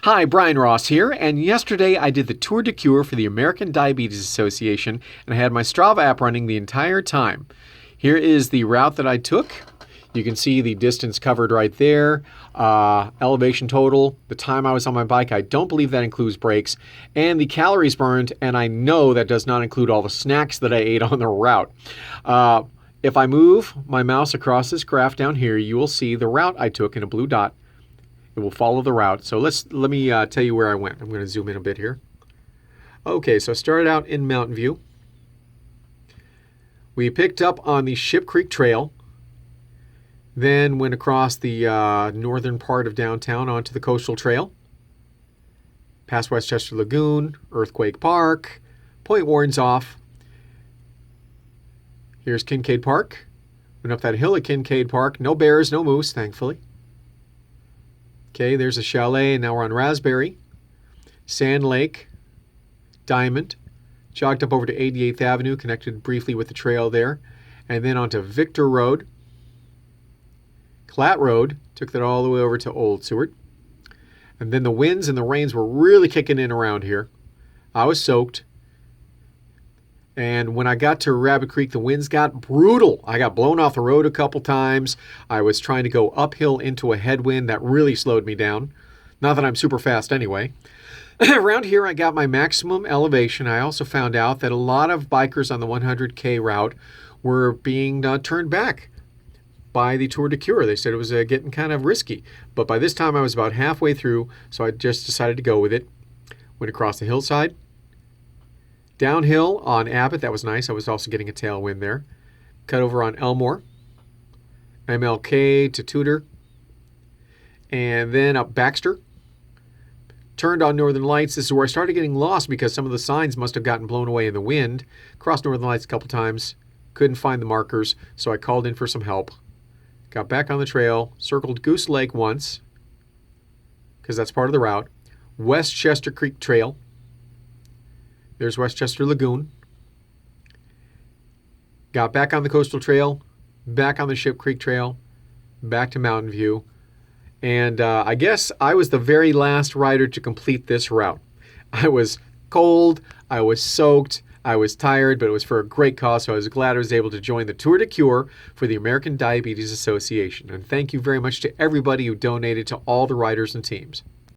Hi, Brian Ross here, and yesterday I did the Tour De Cure for the American Diabetes Association, and I had my Strava app running the entire time. Here is the route that I took. You can see the distance covered right there, elevation total, the time I was on my bike. I don't believe that includes breaks, and the calories burned, and I know that does not include all the snacks that I ate on the route. If I move my mouse across this graph down here, you will see the route I took in a blue dot. It will follow the route. So let me tell you where I went. I'm going to zoom in a bit here. Okay, so I started out in Mountain View. We picked up on the Ship Creek Trail, then went across the northern part of downtown onto the Coastal Trail, past Westchester Lagoon, Earthquake Park, Point Warrenzoff. Here's Kincaid Park. Went up that hill at Kincaid Park. No bears, no moose, thankfully. Okay, there's a chalet, and now we're on Raspberry, Sand Lake, Diamond, jogged up over to 88th Avenue, connected briefly with the trail there, and then onto Victor Road, Clatt Road, took that all the way over to Old Seward. And then the winds and the rains were really kicking in around here. I was soaked. And when I got to Rabbit Creek, the winds got brutal. I got blown off the road a couple times. I was trying to go uphill into a headwind that really slowed me down. Not that I'm super fast anyway. Around here, I got my maximum elevation. I also found out that a lot of bikers on the 100K route were being turned back by the Tour De Cure. They said it was getting kind of risky. But by this time, I was about halfway through, so I just decided to go with it. Went across the hillside. Downhill on Abbott, that was nice. I was also getting a tailwind there. Cut over on Elmore, MLK to Tudor, and then up Baxter. Turned on Northern Lights. This is where I started getting lost because some of the signs must have gotten blown away in the wind. Crossed Northern Lights a couple times. Couldn't find the markers, so I called in for some help. Got back on the trail, circled Goose Lake once, because that's part of the route. Westchester Creek Trail. There's Westchester Lagoon. Got back on the Coastal Trail, back on the Ship Creek Trail, back to Mountain View. And I guess I was the very last rider to complete this route. I was cold, I was soaked, I was tired, but it was for a great cause, so I was glad I was able to join the Tour De Cure for the American Diabetes Association. And thank you very much to everybody who donated to all the riders and teams.